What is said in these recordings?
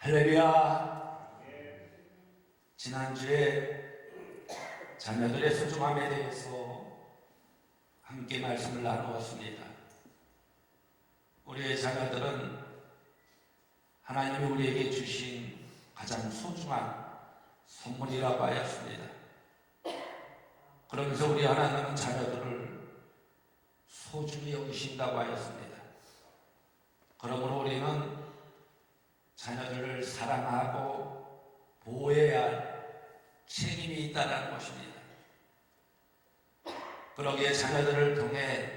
할렐루야. 지난주에 자녀들의 소중함에 대해서 함께 말씀을 나누었습니다. 우리의 자녀들은 하나님이 우리에게 주신 가장 소중한 선물이라고 하였습니다. 그러면서 우리 하나님은 자녀들을 소중히 여기신다고 하였습니다. 그러므로 우리는 자녀들을 사랑하고 보호해야 할 책임이 있다는 것입니다. 그러기에 자녀들을 통해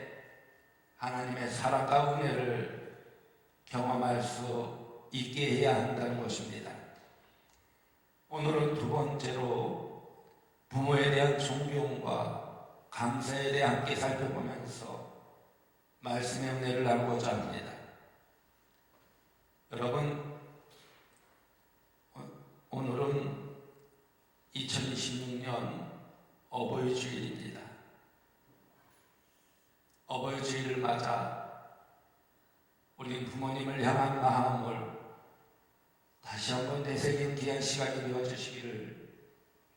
하나님의 사랑과 은혜를 경험할 수 있게 해야 한다는 것입니다. 오늘은 두 번째로 부모에 대한 존경과 감사에 대해 함께 살펴보면서 말씀의 은혜를 나누고자 합니다. 여러분, 오늘은 2026년 어버이 주일입니다. 어버이 주일을 맞아 우리 부모님을 향한 마음을 다시 한번 되새긴 귀한 시간이 되어주시기를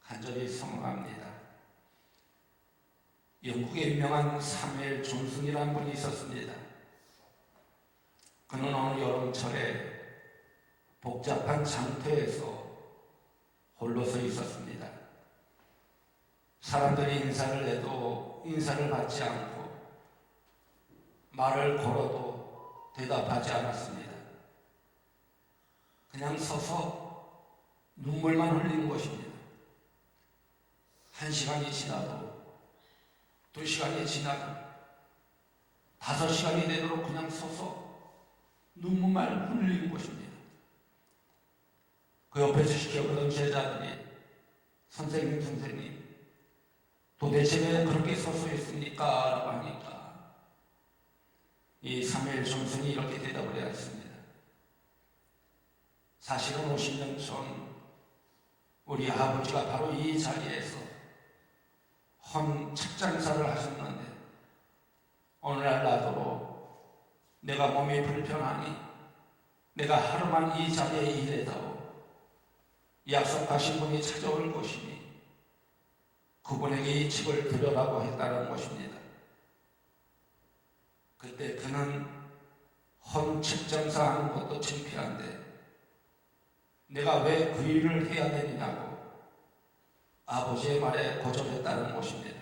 간절히 소망합니다. 영국의 유명한 사무엘 존슨이라는 분이 있었습니다. 그는 어느 여름철에 복잡한 장터에서 홀로 서 있었습니다. 사람들이 인사를 해도 인사를 받지 않고 말을 걸어도 대답하지 않았습니다. 그냥 서서 눈물만 흘리는 것입니다. 1시간이 지나도 2시간이 지나도 5시간이 되도록 그냥 서서 눈물만 흘리는 것입니다. 그 옆에서 지켜보던 제자들이 선생님 도대체 왜 그렇게 서서 있습니까? 라고 하니까 이 사무엘 존슨이 이렇게 대답을 해야 했습니다. 사실은 50년 전 우리 아버지가 바로 이 자리에서 헌 책장사를 하셨는데 오늘날 나더러 내가 몸이 불편하니 내가 하루만 이 자리에 일해다오 약속하신 분이 찾아올 것이니 그분에게 이 집을 드려라고 했다는 것입니다. 그때 그는 헌 책장사 하는 것도 창피한데 내가 왜 그 일을 해야 되느냐고 아버지의 말에 거절했다는 것입니다.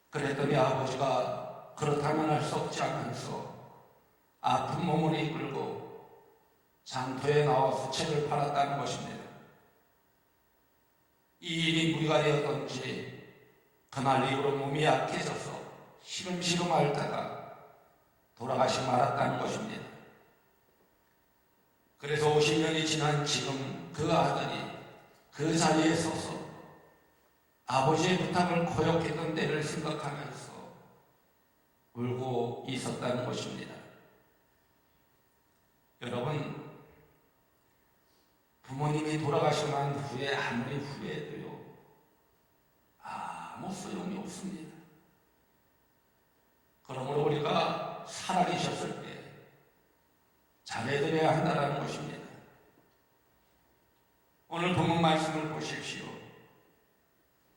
그랬더니 아버지가 그렇다면 할 수 없지 하면서 아픈 몸을 이끌고 장터에 나와서 책을 팔았다는 것입니다. 이 일이 무리가 되었던지 그날 이후로 몸이 약해져서 시름시름 앓다가 돌아가시 말았다는 것입니다. 그래서 50년이 지난 지금 그 아들이 그 자리에 서서 아버지의 부탁을 거역했던 때를 생각하면서 울고 있었다는 것입니다. 여러분, 부모님이 돌아가시고 난 후에 아무리 후회해도요 아무 소용이 없습니다. 그러므로 우리가 살아계셨을 때 잘해드려야 한다는 것입니다. 오늘 본문 말씀을 보십시오.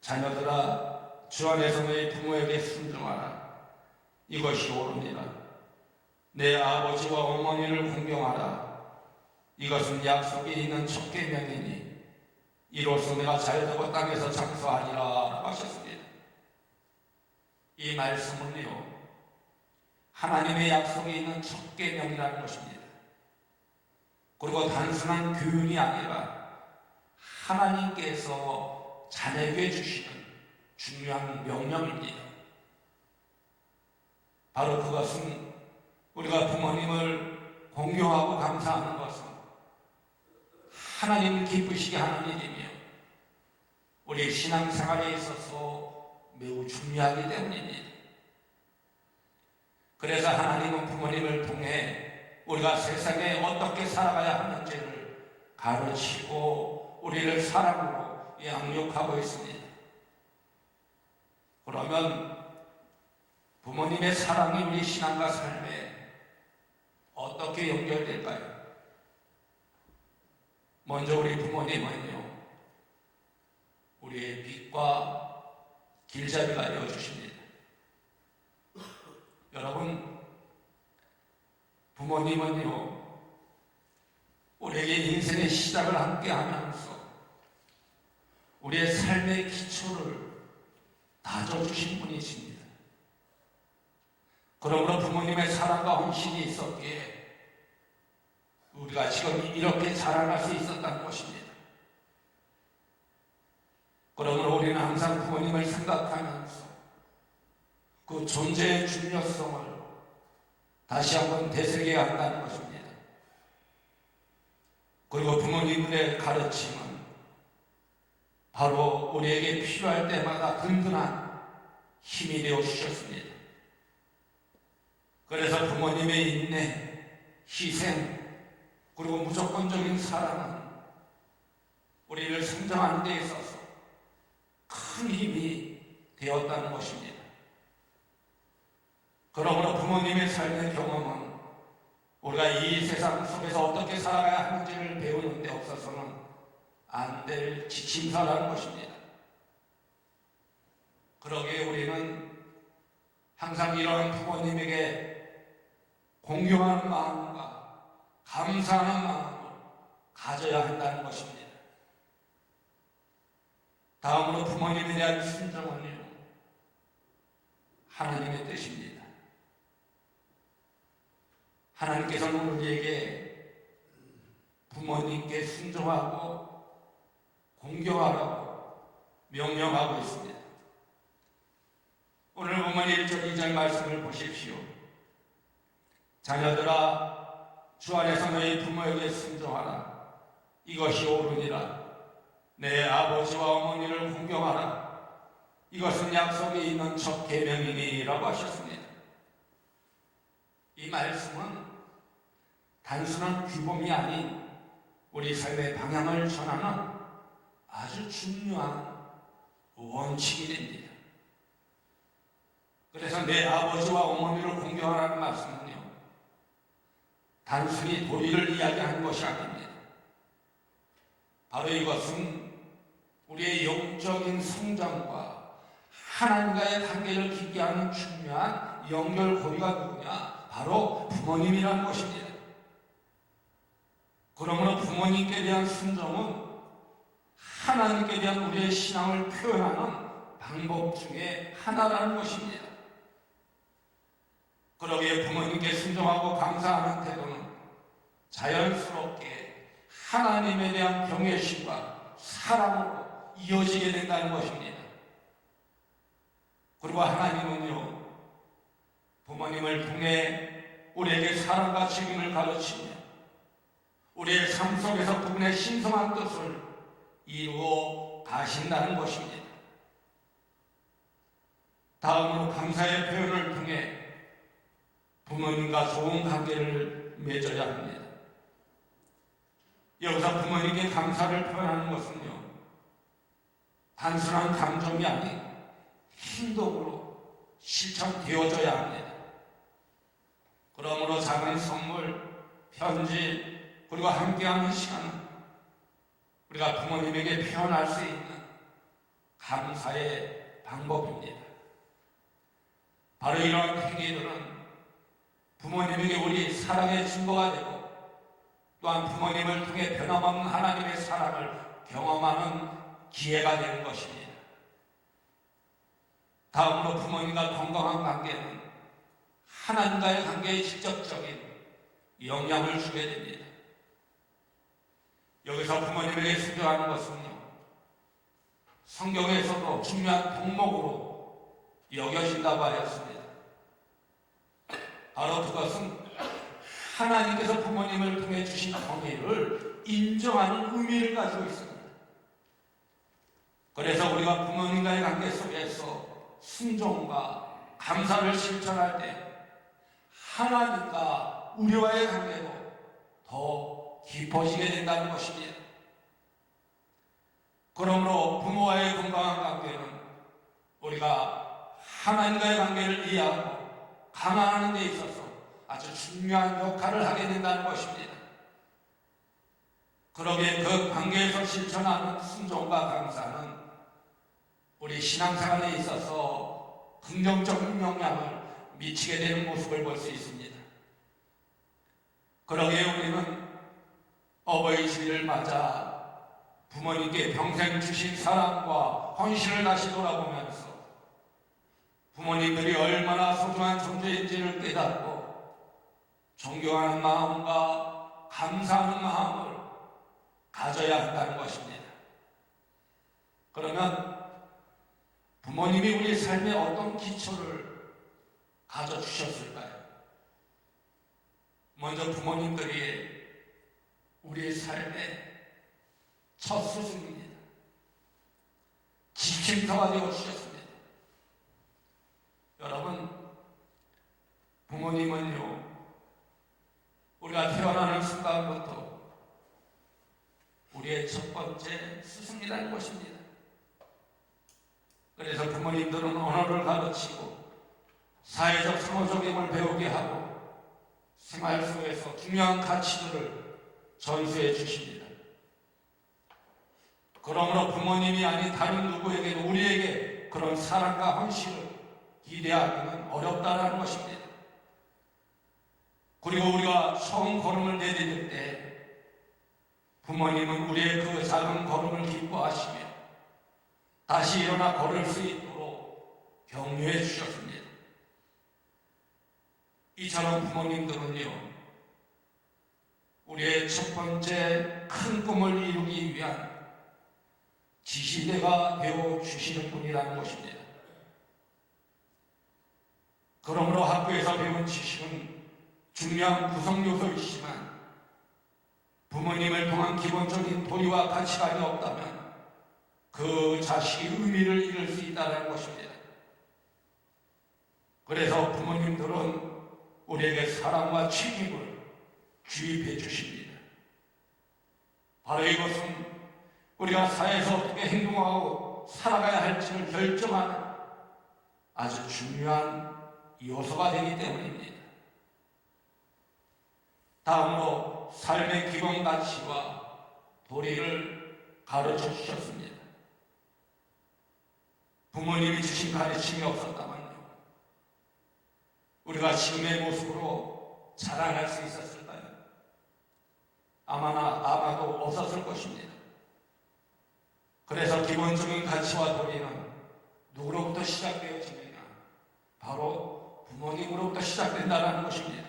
자녀들아 주 안에서 너희 부모에게 순종하라. 이것이 옳으니라. 내 아버지와 어머니를 공경하라. 이것은 약속이 있는 첫 계명이니 이로써 내가 잘되고 땅에서 장수하리라 라고 하셨습니다. 이 말씀은요 하나님의 약속이 있는 첫 계명이라는 것입니다. 그리고 단순한 교훈이 아니라 하나님께서 자녀에게 주시는 중요한 명령입니다. 바로 그것은 우리가 부모님을 공경하고 감사하는 것은 하나님을 기쁘시게 하는 일이며 우리 신앙생활에 있어서 매우 중요하기 때문입니다. 그래서 하나님은 부모님을 통해 우리가 세상에 어떻게 살아가야 하는지를 가르치고 우리를 사랑으로 양육하고 있습니다. 그러면 부모님의 사랑이 우리 신앙과 삶에 어떻게 연결될까요? 먼저 우리 부모님은요, 우리의 빛과 길잡이가 되어주십니다. 여러분, 부모님은요, 우리에게 인생의 시작을 함께 하면서 우리의 삶의 기초를 다져주신 분이십니다. 그러므로 부모님의 사랑과 헌신이 있었기에 우리가 지금 이렇게 자라날 수 있었다는 것입니다. 그러므로 우리는 항상 부모님을 생각하면서 그 존재의 중요성을 다시 한번 되새겨야 한다는 것입니다. 그리고 부모님들의 가르침은 바로 우리에게 필요할 때마다 든든한 힘이 되어 주셨습니다. 그래서 부모님의 인내, 희생, 그리고 무조건적인 사랑은 우리를 성장하는 데 있어서 큰 힘이 되었다는 것입니다. 그러므로 부모님의 삶의 경험은 우리가 이 세상 속에서 어떻게 살아야 하는지를 배우는 데 없어서는 안 될 지침서라는 것입니다. 그러기에 우리는 항상 이러한 부모님에게 공경하는 마음과 감사하는 마음을 가져야 한다는 것입니다. 다음으로 부모님에 대한 순종은요, 하나님의 뜻입니다. 하나님께서는 우리에게 부모님께 순종하고 공경하라고 명령하고 있습니다. 오늘 보면 1절 2절 말씀을 보십시오. 자녀들아, 주 안에서 너희 부모에게 순종하라. 이것이 옳으니라. 내 아버지와 어머니를 공경하라. 이것은 약속이 있는 첫 계명이니라고 하셨습니다. 이 말씀은 단순한 규범이 아닌 우리 삶의 방향을 전하는 아주 중요한 원칙이 됩니다. 그래서 내 아버지와 어머니를 공경하라는 말씀은요, 단순히 도리를 이야기하는 것이 아닙니다. 바로 이것은 우리의 영적인 성장과 하나님과의 관계를 깊게 하는 중요한 연결고리가 누구냐? 바로 부모님이라는 것입니다. 그러므로 부모님께 대한 순종은 하나님께 대한 우리의 신앙을 표현하는 방법 중에 하나라는 것입니다. 그러기에 부모님께 순종하고 감사하는 태도는 자연스럽게 하나님에 대한 경외심과 사랑으로 이어지게 된다는 것입니다. 그리고 하나님은요, 부모님을 통해 우리에게 사랑과 책임을 가르치며 우리의 삶 속에서 그분의 신성한 뜻을 이루어 가신다는 것입니다. 다음으로 감사의 표현을 통해 부모님과 좋은 관계를 맺어야 합니다. 여기서 부모님께 감사를 표현하는 것은요, 단순한 감정이 아닌 행동으로 실천되어져야 합니다. 그러므로 작은 선물, 편지, 그리고 함께하는 시간은 우리가 부모님에게 표현할 수 있는 감사의 방법입니다. 바로 이러한 행위들은 부모님에게 우리 사랑의 증거가 되고 또한 부모님을 통해 변함없는 하나님의 사랑을 경험하는 기회가 되는 것입니다. 다음으로 부모님과 건강한 관계는 하나님과의 관계에 직접적인 영향을 주게 됩니다. 여기서 부모님에게 순종하는 것은요, 성경에서도 중요한 덕목으로 여겨진다고 하였습니다. 바로 그것은 하나님께서 부모님을 통해 주신 정의를 인정하는 의미를 가지고 있습니다. 그래서 우리가 부모님과의 관계 속에서 순종과 감사를 실천할 때 하나님과 우리와의 관계도 더 깊어지게 된다는 것입니다. 그러므로 부모와의 건강한 관계는 우리가 하나님과의 관계를 이해하고 강화하는 데 있어서 아주 중요한 역할을 하게 된다는 것입니다. 그러기에 그 관계에서 실천하는 순종과 감사는 우리 신앙생활에 있어서 긍정적인 영향을 미치게 되는 모습을 볼 수 있습니다. 그러기에 우리는 어버이 주일을 맞아 부모님께 평생 주신 사랑과 헌신을 다시 돌아보면서 부모님들이 얼마나 소중한 존재인지를 깨닫고 존경하는 마음과 감사하는 마음을 가져야 한다는 것입니다. 그러면 부모님이 우리 삶에 어떤 기초를 가져주셨을까요? 먼저 부모님들이 우리의 삶의 첫 스승입니다. 지침서가 되어주셨습니다. 여러분, 부모님은요, 우리가 태어나는 순간부터 우리의 첫 번째 스승이라는 것입니다. 그래서 부모님들은 언어를 가르치고 사회적 상호작용을 배우게 하고 생활 속에서 중요한 가치들을 전수해 주십니다. 그러므로 부모님이 아닌 다른 누구에게도 우리에게 그런 사랑과 헌신을 기대하기는 어렵다는 것입니다. 그리고 우리가 처음 걸음을 내디딜 때 부모님은 우리의 그 작은 걸음을 기뻐하시며 다시 일어나 걸을 수 있도록 격려해 주셨습니다. 이처럼 부모님들은요, 우리의 첫 번째 큰 꿈을 이루기 위한 지시대가 되어 주시는 분이라는 것입니다. 그러므로 학교에서 배운 지식은 중요한 구성 요소이지만 부모님을 통한 기본적인 도리와 가치관이 없다면 그 자식이 의미를 잃을 수 있다는 것입니다. 그래서 부모님들은 우리에게 사랑과 책임을 주입해 주십니다. 바로 이것은 우리가 사회에서 어떻게 행동하고 살아가야 할지를 결정하는 아주 중요한 요소가 되기 때문입니다. 다음으로 삶의 기본 가치와 도리를 가르쳐 주셨습니다. 부모님이 주신 가르침이 없었다면요, 우리가 지금의 모습으로 자라날 수 있었을까요? 아마도 없었을 것입니다. 그래서 기본적인 가치와 도리는 누구로부터 시작되어지느냐? 바로 부모님으로부터 시작된다는 것입니다.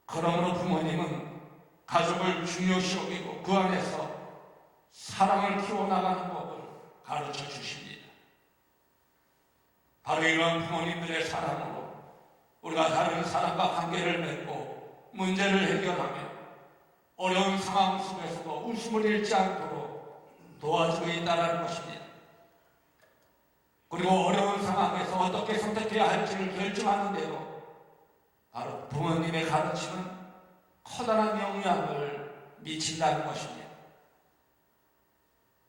그러므로 부모님은 가족을 중요시 여기고 그 안에서 사랑을 키워나가는 법을 가르쳐 주십니다. 바로 이런 부모님들의 사랑으로 우리가 다른 사람과 관계를 맺고 문제를 해결하며 어려운 상황 속에서도 웃음을 잃지 않도록 도와주고 있다는 것입니다. 그리고 어려운 상황에서 어떻게 선택해야 할지를 결정하는 대로 바로 부모님의 가르침은 커다란 영향을 미친다는 것입니다.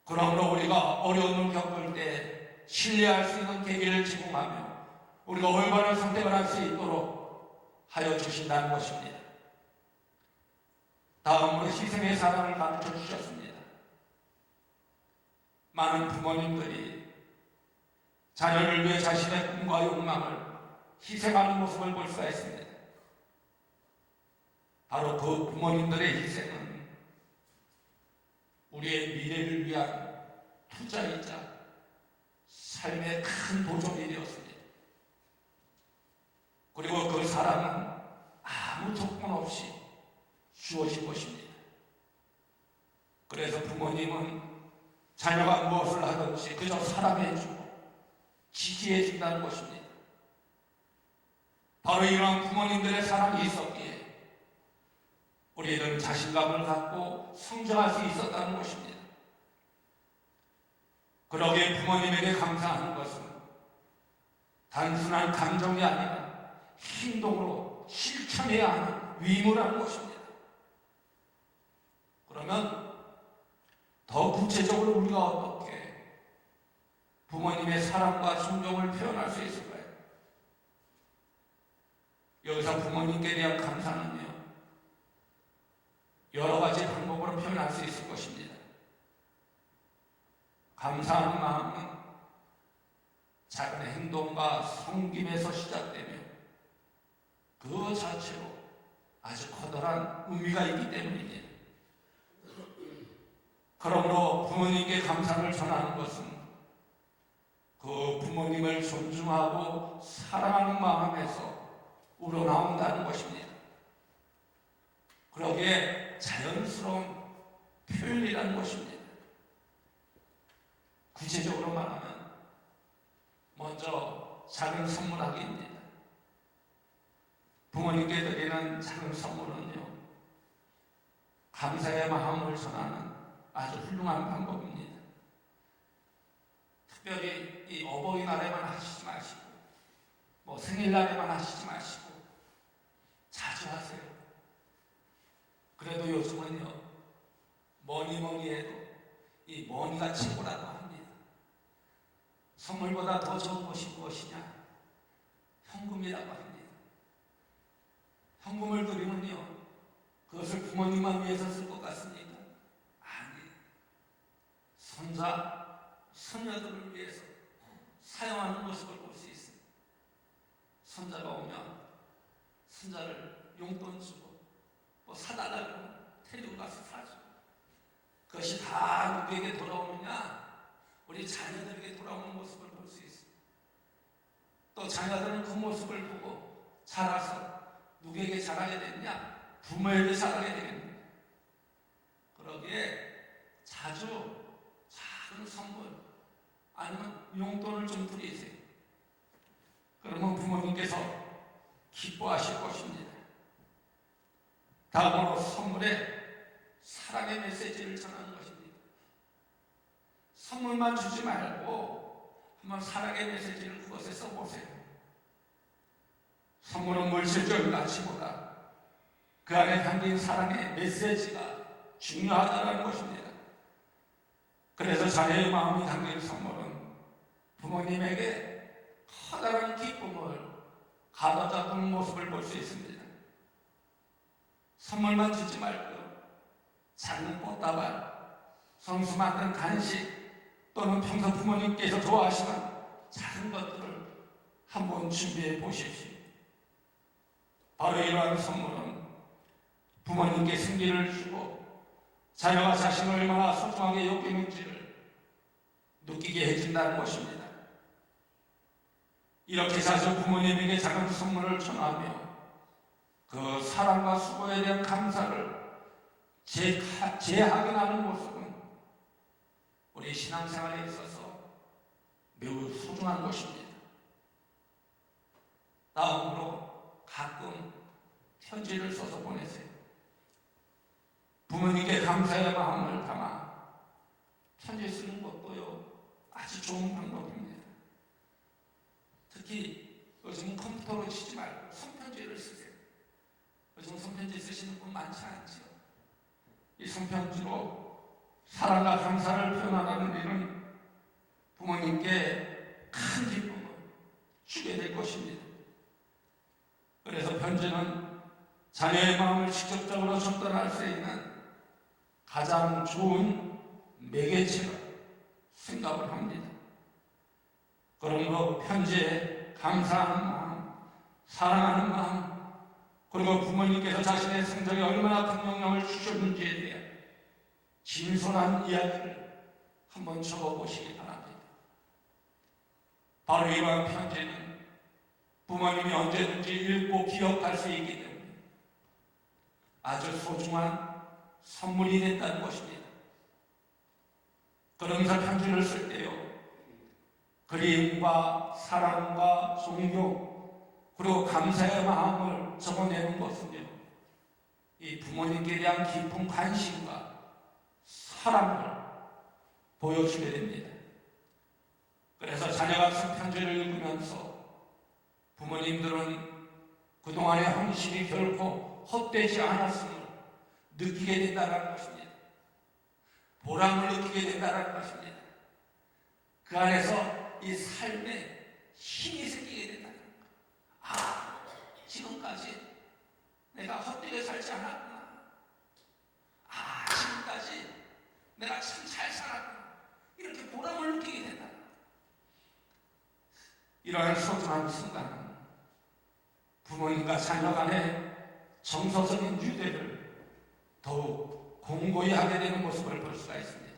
그러므로 우리가 어려움을 겪을 때 신뢰할 수 있는 계기를 제공하며 우리가 올바른 선택을 할 수 있도록 하여 주신다는 것입니다. 다음으로 희생의 사랑을 가르쳐 주셨습니다. 많은 부모님들이 자녀를 위해 자신의 꿈과 욕망을 희생하는 모습을 볼 수가 있습니다. 바로 그 부모님들의 희생은 우리의 미래를 위한 투자이자 삶의 큰 도전이 되었습니다. 그리고 그 사랑은 아무 조건 없이 주어진 것입니다. 그래서 부모님은 자녀가 무엇을 하든지 그저 사랑해주고 지지해준다는 것입니다. 바로 이러한 부모님들의 사랑이 있었기에 우리는 자신감을 갖고 성장할 수 있었다는 것입니다. 그러기에 부모님에게 감사하는 것은 단순한 감정이 아니라 행동으로 실천해야 하는 의무라는 것입니다. 그러면 더 구체적으로 우리가 어떻게 부모님의 사랑과 존경을 표현할 수 있을까요? 여기서 부모님께 대한 감사는요, 여러 가지 방법으로 표현할 수 있을 것입니다. 감사하는 마음은 작은 행동과 섬김에서 시작되며 그 자체로 아주 커다란 의미가 있기 때문입니다. 그러므로 부모님께 감사를 전하는 것은 그 부모님을 존중하고 사랑하는 마음에서 우러나온다는 것입니다. 그러기에 자연스러운 표현이라는 것입니다. 구체적으로 말하면 먼저 작은 선물하기입니다. 부모님께 드리는 작은 선물은요, 감사의 마음을 전하는 아주 훌륭한 방법입니다. 특별히 이 어버이날에만 하시지 마시고, 생일날에만 하시지 마시고, 자주 하세요. 그래도 요즘은요, 뭐니 해도 이 머니가 최고라고 합니다. 선물보다 더 좋은 것이 무엇이냐? 현금이라고 합니다. 현금을 드리면요, 그것을 부모님만 위해서 쓸 것 같습니까? 아니에요. 손자, 손녀들을 위해서 사용하는 모습을 볼 수 있어요. 손자가 오면 손자를 용돈 주고 사달라고 데리고 가서 사주고, 그것이 다 누구에게 돌아오느냐? 우리 자녀들에게 돌아오는 모습을 볼 수 있어요. 또 자녀들은 그 모습을 보고 자라서 누구에게 자라게 됐냐? 부모에게 자라게 되겠습니다. 그러기에 자주 작은 선물 아니면 용돈을 좀 드리세요. 그러면 부모님께서 기뻐하실 것입니다. 다음으로 선물에 사랑의 메시지를 전하는 것입니다. 선물만 주지 말고 한번 사랑의 메시지를 그것에 써보세요. 선물은 물질적인 가치보다 그 안에 담긴 사랑의 메시지가 중요하다는 것입니다. 그래서 자녀의 마음이 담긴 선물은 부모님에게 커다란 기쁨을 가져다 주는 모습을 볼 수 있습니다. 선물만 주지 말고 작은 꽃다발, 성수 만든 간식, 또는 평소 부모님께서 좋아하시는 작은 것들을 한번 준비해 보십시오. 바로 이러한 선물은 부모님께 승기를 주고 자녀가 자신을 얼마나 소중하게 여기는지를 느끼게 해준다는 것입니다. 이렇게 자주 부모님에게 작은 선물을 전하며 그 사랑과 수고에 대한 감사를 재확인하는 모습은 우리 신앙생활에 있어서 매우 소중한 것입니다. 다음으로 가끔 편지를 써서 보내세요. 부모님께 감사의 마음을 담아 편지 쓰는 것도요, 아주 좋은 방법입니다. 특히 요즘은 컴퓨터로 치지 말고 손편지를 쓰세요. 요즘 손편지 쓰시는 분 많지 않죠? 이 손편지로 사랑과 감사를 표현하는 일은 부모님께 큰 기쁨을 주게 될 것입니다. 그래서 편지는 자녀의 마음을 직접적으로 전달할 수 있는 가장 좋은 매개체라 생각을 합니다. 그러므로 편지에 감사하는 마음, 사랑하는 마음, 그리고 부모님께서 자신의 성적에 얼마나 큰 영향을 주셨는지에 대한 진솔한 이야기를 한번 적어보시기 바랍니다. 바로 이러한 편지는 부모님이 언제든지 읽고 기억할 수 있기 때문에 아주 소중한 선물이 됐다는 것입니다. 그러면서 편지를 쓸 때요, 그림과 사랑과 존경 그리고 감사의 마음을 적어내는 것은요, 이 부모님께 대한 깊은 관심과 사랑을 보여주게 됩니다. 그래서 자녀가 쓴 편지를 읽으면서 부모님들은 그동안의 헌신이 결코 헛되지 않았음을 느끼게 된다는 것입니다. 보람을 느끼게 된다는 것입니다. 그 안에서 이 삶에 힘이 생기게 된다는 것. 아, 지금까지 내가 헛되게 살지 않았구나. 내가 참 잘 살았구나, 이렇게 보람을 느끼게 된다. 이러한 소중한 순간, 부모님과 자녀 간의 정서적인 유대를 더욱 공고히 하게 되는 모습을 볼 수가 있습니다.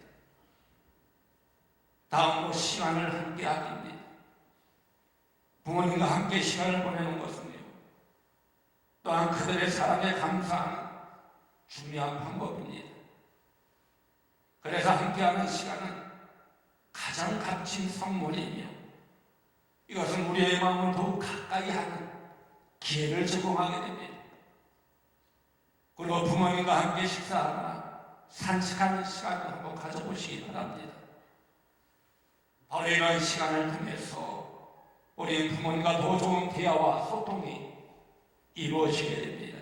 다음으로 시간을 함께 하기입니다. 부모님과 함께 시간을 보내는 것은요, 또한 그들의 사랑에 감사하는 중요한 방법입니다. 그래서 함께하는 시간은 가장 값진 선물이며, 이것은 우리의 마음을 더욱 가까이 하는 기회를 제공하게 됩니다. 그리고 부모님과 함께 식사하거나 산책하는 시간을 한번 가져보시기 바랍니다. 바로 이런 시간을 통해서 우리 부모님과 더 좋은 대화와 소통이 이루어지게 됩니다.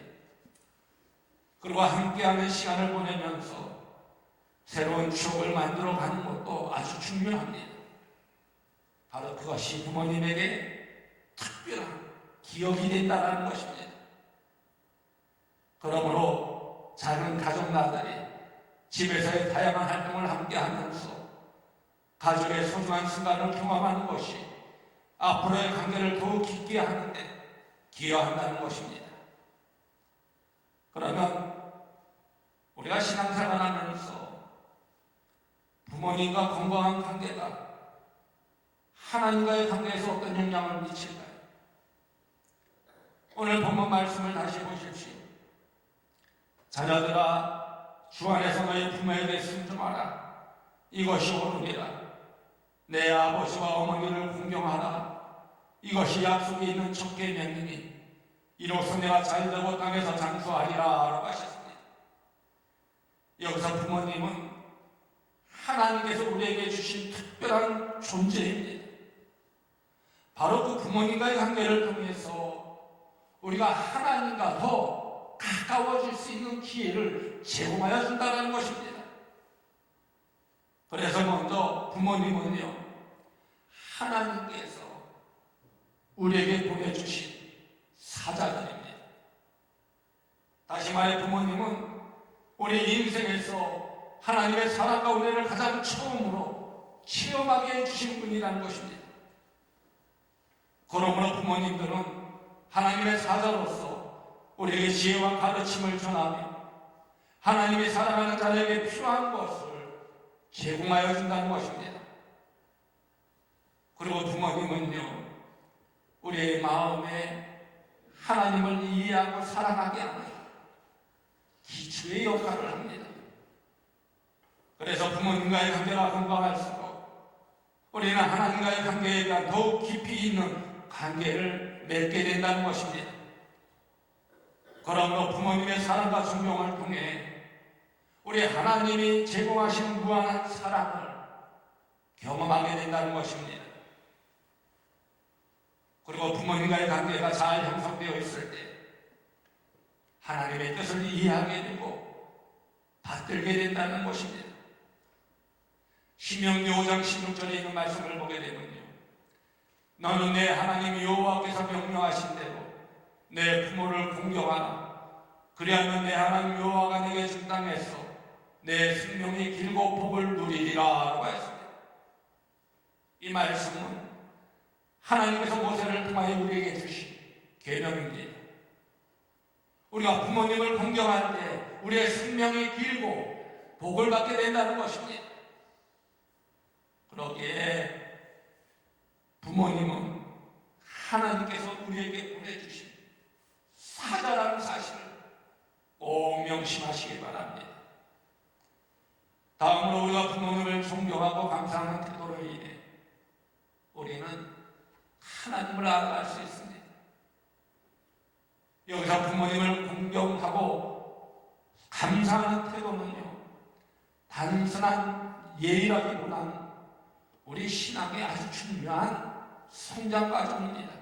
그리고 함께하는 시간을 보내면서 새로운 추억을 만들어가는 것도 아주 중요합니다. 바로 그것이 부모님에게 특별한 기억이 된다는 것입니다. 그러므로 작은 가족 나들이 집에서의 다양한 활동을 함께하면서 가족의 소중한 순간을 경험하는 것이 앞으로의 관계를 더욱 깊게 하는데 기여한다는 것입니다. 그러면 우리가 신앙생활하면서 부모님과 건강한 관계가 하나님과의 관계에서 어떤 영향을 미칠까요? 오늘 본문 말씀을 다시 보십시오. 자녀들아, 주 안에서 너희 부모에게 순종하라. 이것이 옳으니라. 내 아버지와 어머니를 공경하라. 이것이 약속이 있는 첫 계명이니 이로써 내가 잘되고 땅에서 장수하리라 라고 하셨습니다. 여기서 부모님은 하나님께서 우리에게 주신 특별한 존재입니다. 바로 그 부모님과의 관계를 통해서 우리가 하나님과 더 가까워질 수 있는 기회를 제공하여 준다는 것입니다. 그래서 먼저 부모님은요, 하나님께서 우리에게 보내주신 사자들입니다. 다시 말해 부모님은 우리 인생에서 하나님의 사랑과 은혜를 가장 처음으로 체험하게 해주신 분이라는 것입니다. 그러므로 부모님들은 하나님의 사자로서 우리에게 지혜와 가르침을 전하며 하나님이 사랑하는 자에게 필요한 것을 제공하여 준다는 것입니다. 그리고 부모님은요, 우리의 마음에 하나님을 이해하고 사랑하게 하는 기초의 역할을 합니다. 그래서 부모님과의 관계가 건강할수록 우리는 하나님과의 관계에 대한 더욱 깊이 있는 관계를 맺게 된다는 것입니다. 그러므로 부모님의 사랑과 존경을 통해 우리 하나님이 제공하신 무한한 사랑을 경험하게 된다는 것입니다. 그리고 부모님과의 관계가 잘 형성되어 있을 때 하나님의 뜻을 이해하게 되고 받들게 된다는 것입니다. 신명기 5장 16절에 있는 말씀을 보게 되면요, 너는 내 하나님 여호와께서 명령하신 대로 내 부모를 공경하라. 그리하면 내 하나님 여호와가 내게 준 땅에서 내 생명이 길고 복을 누리리라 라고 했습니다. 이 말씀은 하나님께서 모세를 통하여 우리에게 주신 계명입니다. 우리가 부모님을 공경할 때 우리의 생명이 길고 복을 받게 된다는 것입니다. 그러기에 부모님은 하나님께서 우리에게 보내주신 사자라는 사실을 꼭 명심하시기 바랍니다. 다음으로 우리가 부모님을 존경하고 감사하는 태도로 인해 우리는 하나님을 알아갈 수 있습니다. 여기서 부모님을 공경하고 감사하는 태도는요, 단순한 예의라기보다는 우리 신앙의 아주 중요한 성장 과정입니다.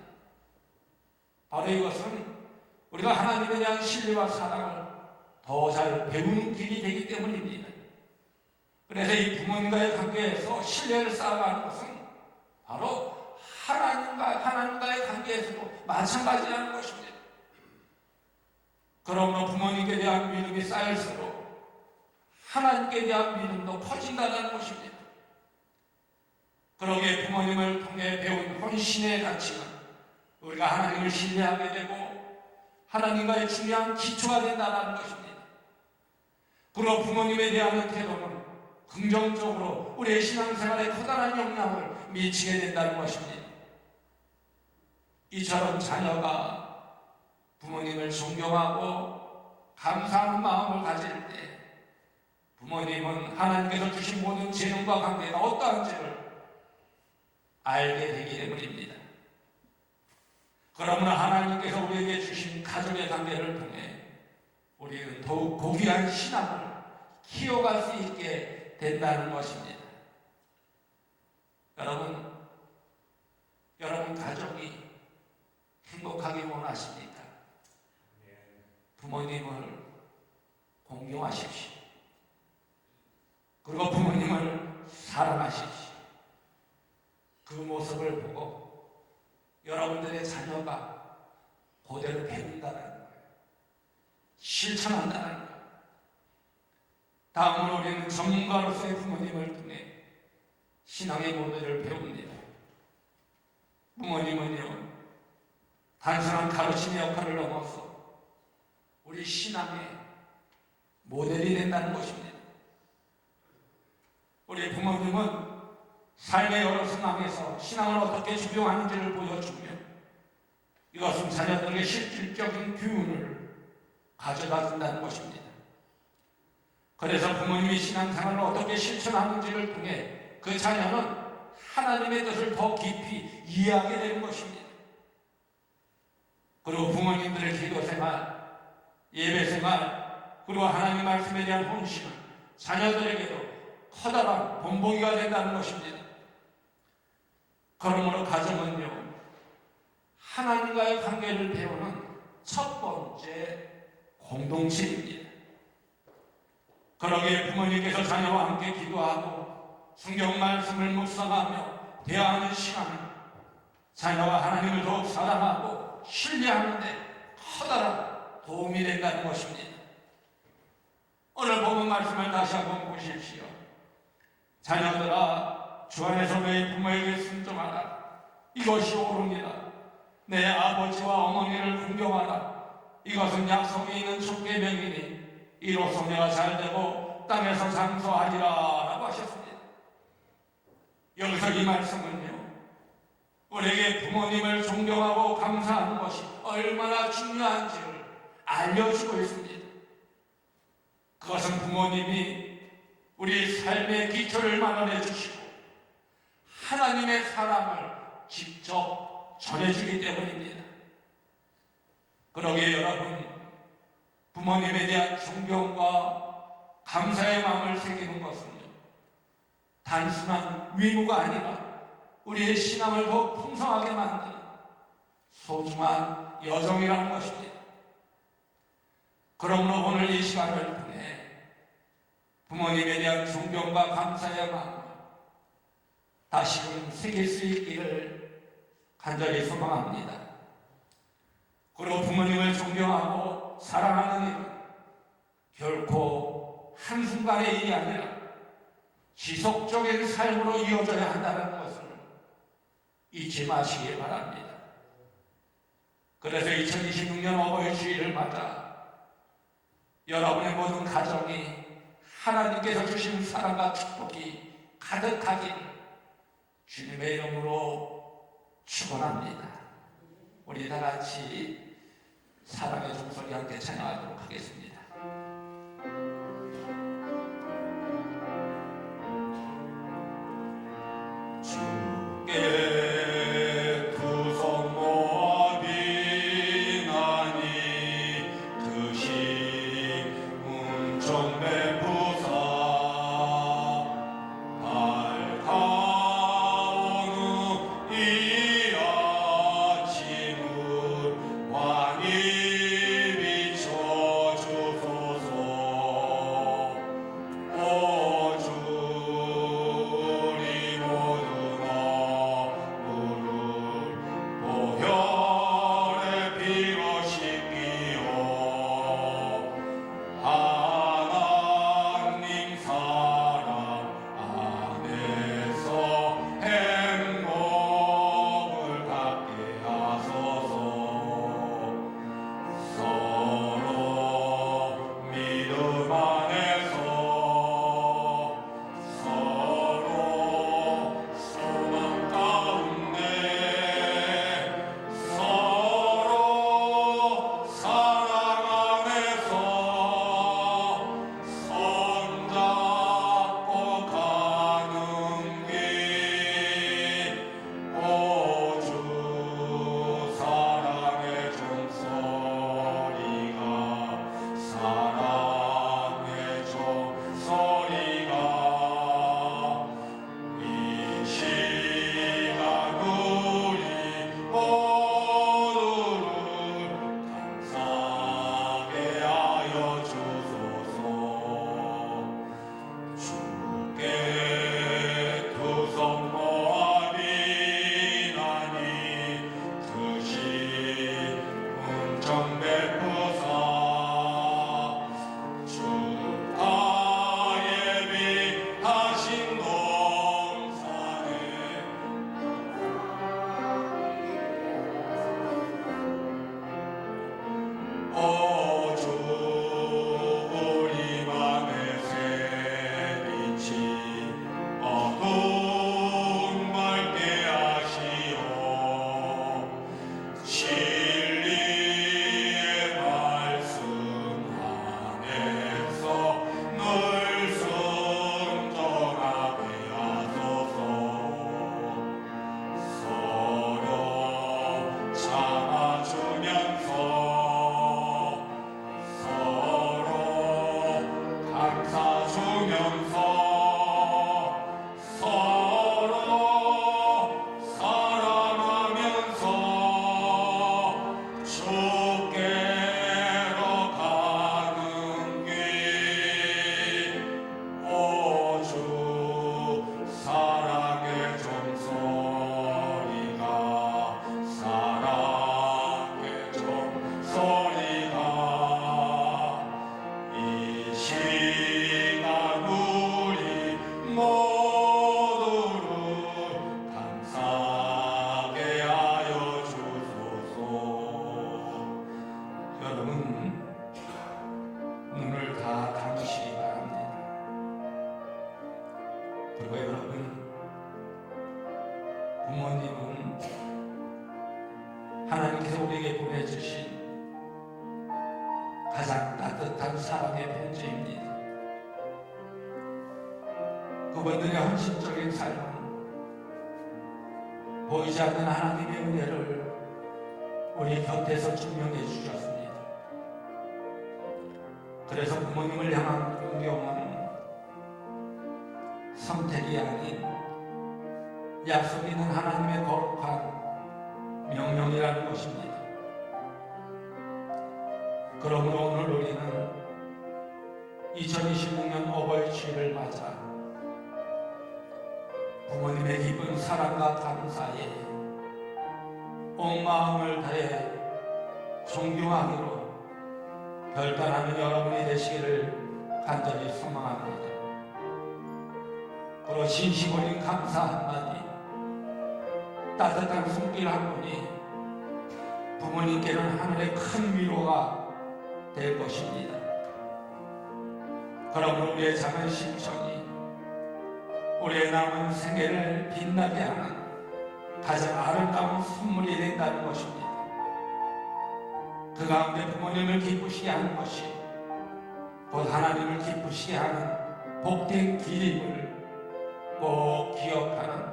바로 이것은 우리가 하나님에 대한 신뢰와 사랑을 더 잘 배우는 길이 되기 때문입니다. 그래서 이 부모님과의 관계에서 신뢰를 쌓아가는 것은 바로 하나님과의 관계에서도 마찬가지라는 것입니다. 그러므로 부모님께 대한 믿음이 쌓일수록 하나님께 대한 믿음도 커진다는 것입니다. 그러기에 부모님을 통해 배운 헌신의 가치는 우리가 하나님을 신뢰하게 되고 하나님과의 중요한 기초가 된다는 것입니다. 그리고 부모님에 대한 태도는 긍정적으로 우리의 신앙생활에 커다란 영향을 미치게 된다는 것입니다. 이처럼 자녀가 부모님을 존경하고 감사하는 마음을 가질 때 부모님은 하나님께서 주신 모든 재능과 관계가 어떠한지를 알게 되기 때문입니다. 그러므로 하나님께서 우리에게 주신 가족의 관계를 통해 우리는 더욱 고귀한 신앙을 키워갈 수 있게 된다는 것입니다. 여러분 가족이 행복하기 원하십니까? 부모님을 공경하십시오. 그리고 부모님을 사랑하십시오. 그 모습을 보고 여러분들의 자녀가 그대로 배운다는 거예요. 실천한다는 거예요. 다음으로 우리는 전문가로서의 부모님을 통해 신앙의 모델을 배웁니다. 부모님은요, 단순한 가르침의 역할을 넘어서 우리 신앙의 모델이 된다는 것입니다. 우리 부모님은 삶의 여러 상황에서 신앙을 어떻게 적용하는지를 보여주며 이것은 자녀들에게 실질적인 교훈을 가져다 준다는 것입니다. 그래서 부모님이 신앙생활을 어떻게 실천하는지를 통해 그 자녀는 하나님의 뜻을 더 깊이 이해하게 되는 것입니다. 그리고 부모님들의 기도생활, 예배생활, 그리고 하나님 말씀에 대한 헌신은 자녀들에게도 커다란 본보기가 된다는 것입니다. 그러므로 가정은요, 하나님과의 관계를 배우는 첫 번째 공동체입니다. 그러기에 부모님께서 자녀와 함께 기도하고 성경 말씀을 묵상하며 대화하는 시간은 자녀와 하나님을 더욱 사랑하고 신뢰하는 데 커다란 도움이 된다는 것입니다. 오늘 본문 말씀을 다시 한번 보십시오. 자녀들아, 주 안에서 너희 부모에게 순종하라. 이것이 옳으니라. 내 아버지와 어머니를 공경하라. 이것은 약속이 있는 첫 계명이니 이로써 내가 잘되고 땅에서 장수하리라 라고 하셨습니다. 여기서 이 말씀은요, 우리에게 부모님을 존경하고 감사하는 것이 얼마나 중요한지를 알려주고 있습니다. 그것은 부모님이 우리 삶의 기초를 마련해 주시고 하나님의 사랑을 직접 전해주기 때문입니다. 그러기에 여러분, 부모님에 대한 존경과 감사의 마음을 새기는 것은요, 단순한 의무가 아니라 우리의 신앙을 더 풍성하게 만드는 소중한 여정이라는 것입니다. 그러므로 오늘 이 시간을 통해 부모님에 대한 존경과 감사의 마음을 다시금 새길 수 있기를 간절히 소망합니다. 그리고 부모님을 존경하고 사랑하는 일은 결코 한순간의 일이 아니라 지속적인 삶으로 이어져야 한다는 것을 잊지 마시기 바랍니다. 그래서 2026년 어버이 주일을 맞아 여러분의 모든 가정이 하나님께서 주신 사랑과 축복이 가득하길 주님의 이름으로 축원합니다. 우리 다 같이 사랑의 종소리 함께 찬양하도록 하겠습니다. 주께 이 아침은 환히 비춰주 보정 베푸사 주다 예비하신 동산에 오주 우리 맘에 새빛이 어두운 밝게 하시오 진리의 말씀 안에서 늘 순종하게 하소서 서로 참아주면서 서로 감사주면서 서로 사랑하면서 주께로 가는 길 오주 사랑의 종소리가 사랑의 종소리가 이 시간 우리 모두를 감사하게 하여 주소서. 여러분 눈을 다 감으시기 바랍니다. 그리고 여러분 부모님은 하나님께서 우리에게 보내주신 가장 따뜻한 사랑의 편지입니다. 그분들의 헌신적인 삶은 보이지 않는 하나님의 은혜를 우리 곁에서 증명해 주셨습니다. 그래서 부모님을 향한 존경은 선택이 아닌 약속 있는 하나님의 거룩한 명령이라는 것입니다. 그러므로 오늘 우리는 2026년 어버이주일을 맞아 부모님의 깊은 사랑과 감사에 온 마음을 다해 존경하기로 결단하는 여러분이 되시기를 간절히 소망합니다. 그리고 진심 어린 감사 한마디, 따뜻한 손길 한 분이 부모님께는 하늘의 큰 위로가 될 것입니다. 그러므로 우리의 작은 심정이 우리의 남은 생애를 빛나게 하는 가장 아름다운 선물이 된다는 것입니다. 그 가운데 부모님을 기쁘시게 하는 것이 곧 하나님을 기쁘시게 하는 복된 길임을 꼭 기억하는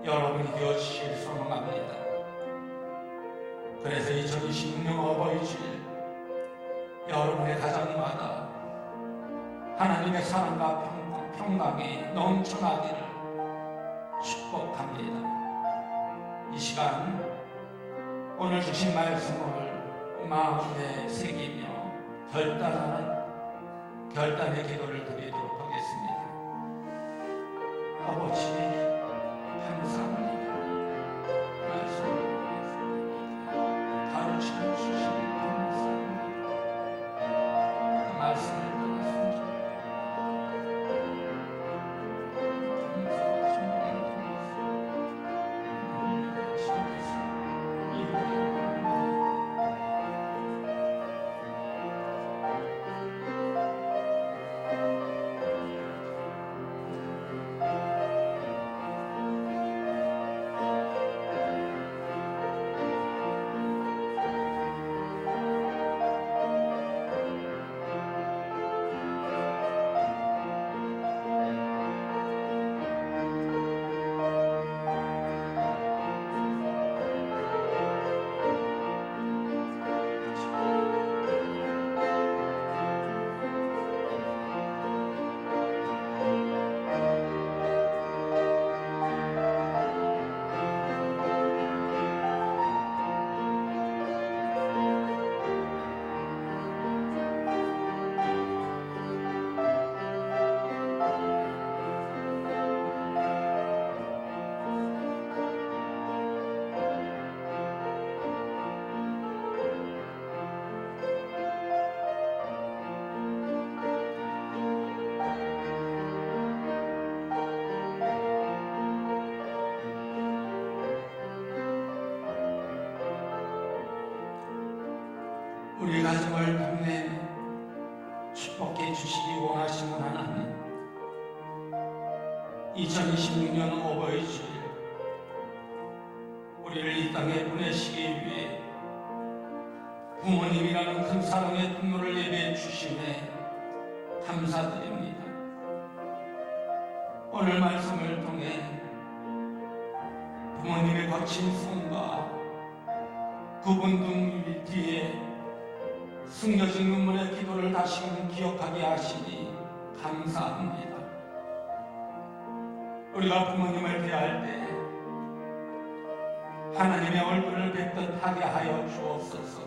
여러분이 되어주실 소망합니다. 그래서 2026년 어버이주일 여러분의 가정마다 하나님의 사랑과 평강이 넘쳐나기를 축복합니다. 이 시간 오늘 주신 말씀을 마음에 새기며 결단의 기도를 드리도록 하겠습니다. 아버지 감사합니다. 말씀을 가르쳐 주시니 감사합니다. 그 말씀을 따라 우리 가정을 빛내 축복해 주시기 원하시는 하나님, 2026년 오버의 주일 우리를 이 땅에 보내시기 위해 부모님이라는 큰 사랑의 분노를 예배해 주심에 감사드립니다. 오늘 말씀을 통해 부모님의 거친 손과 굽은 등 뒤에 숨겨진 눈물의 기도를 다시금 기억하게 하시니 감사합니다. 우리가 부모님을 대할 때 하나님의 얼굴을 뵙듯 하게 하여 주옵소서.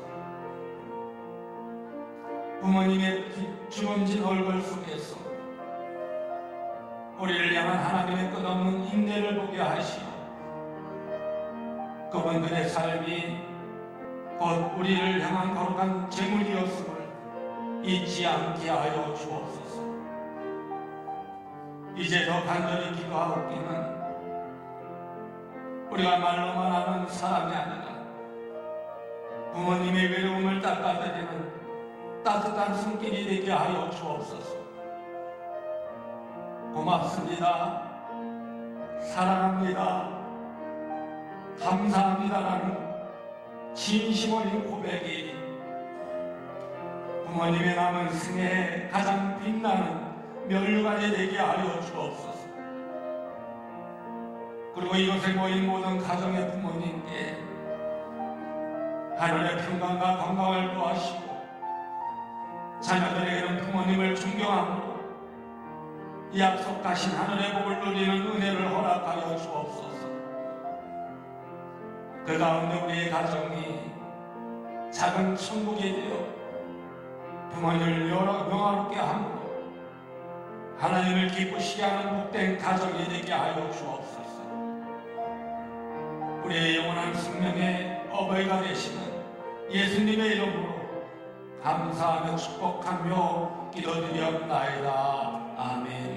부모님의 주름진 얼굴 속에서 우리를 향한 하나님의 끝없는 인내를 보게 하시오. 그분들의 삶이 곧 우리를 향한 거룩한 제물이었음을 잊지 않게 하여 주옵소서. 이제 더 간절히 기도하옵기는 우리가 말로만 하는 사람이 아니라 부모님의 외로움을 닦아드리는 따뜻한 손길이 되게 하여 주옵소서. 고맙습니다. 사랑합니다. 감사합니다라는 진심 어린 고백이 부모님의 남은 생애에 가장 빛나는 면류관이 되게 하여 주옵소서. 그리고 이곳에 모인 모든 가정의 부모님께 하늘의 평강과 건강을 도하시고 자녀들에게는 부모님을 존경함으로 약속하신 하늘의 복을 누리는 은혜를 허락하여 주옵소서. 그 가운데 우리의 가정이 작은 천국이 되어 부모님을 영화롭게 함으로 하나님을 기쁘시게 하는 복된 가정이 되게 하여 주옵소서. 우리의 영원한 생명의 어버이가 되시는 예수님의 이름으로 감사하며 축복하며 기도드리옵나이다. 아멘.